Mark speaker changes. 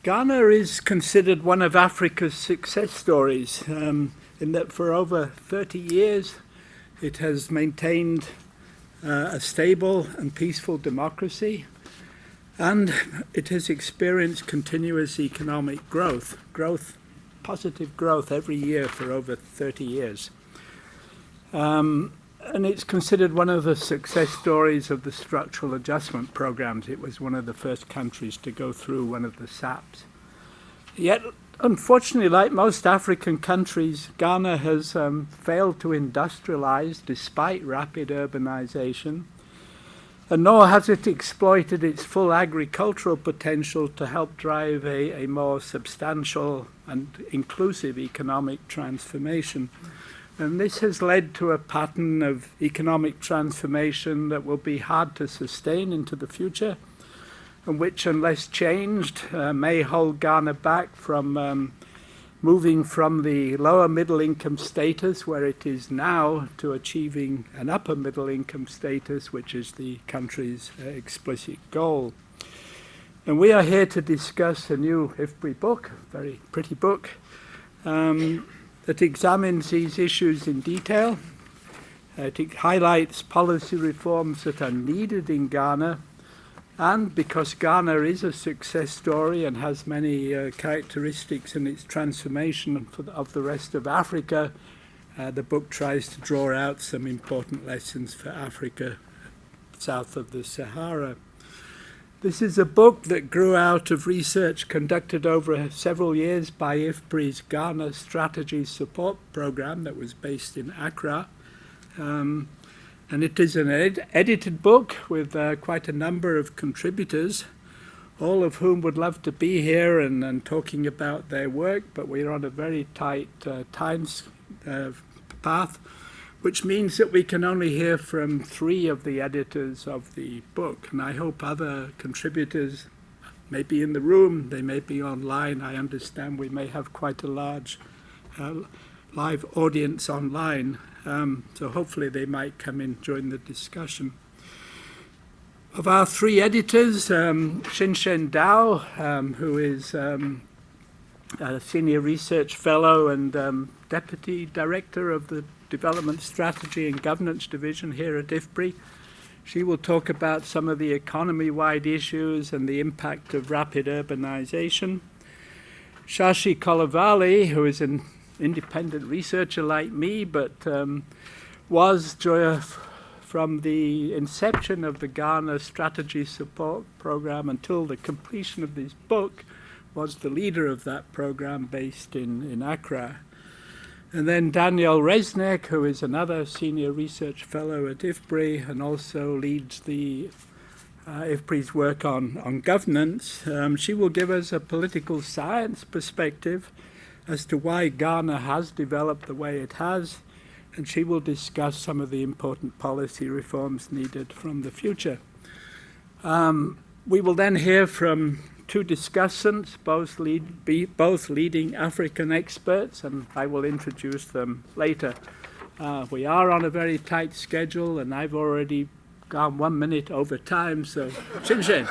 Speaker 1: Ghana is considered one of Africa's success stories, in that for over 30 years it has maintained a stable and peaceful democracy, and it has experienced continuous economic growth, positive growth every year for over 30 years. And it's considered one of the success stories of the structural adjustment programs. It was one of the first countries to go through one of the SAPs. Yet, unfortunately, like most African countries, Ghana has failed to industrialize despite rapid urbanization, and nor has it exploited its full agricultural potential to help drive a more substantial and inclusive economic transformation. And this has led to a pattern of economic transformation that will be hard to sustain into the future, and which, unless changed, may hold Ghana back from moving from the lower middle income status where it is now to achieving an upper middle income status, which is the country's explicit goal. And we are here to discuss a new IFPRI book, a very pretty book, that examines these issues in detail. It highlights policy reforms that are needed in Ghana, and because Ghana is a success story and has many characteristics in its transformation of the rest of Africa, the book tries to draw out some important lessons for Africa south of the Sahara. This is a book that grew out of research conducted over several years by IFPRI's Ghana Strategy Support Program that was based in Accra. And it is an edited book with quite a number of contributors, all of whom would love to be here and talking about their work, but we're on a very tight time path, which means that we can only hear from 3 of the editors of the book. And I hope other contributors may be in the room, they may be online. I understand we may have quite a large live audience online, so hopefully they might come in during the discussion. Of our 3 editors, Shinshen Dao, who is a senior research fellow and deputy director of the Development Strategy and Governance Division here at IFPRI. She will talk about some of the economy-wide issues and the impact of rapid urbanization. Shashi Kolavali, who is an independent researcher like me, but was from the inception of the Ghana Strategy Support Program until the completion of this book, was the leader of that program based in Accra. And then Daniel Resnick, who is another senior research fellow at IFPRI and also leads the IFPRI's work on governance. She will give us a political science perspective as to why Ghana has developed the way it has, and she will discuss some of the important policy reforms needed from the future. We will then hear from 2 discussants, both leading African experts, and I will introduce them later. We are on a very tight schedule, and I've already gone 1 minute over time, so Shinshen.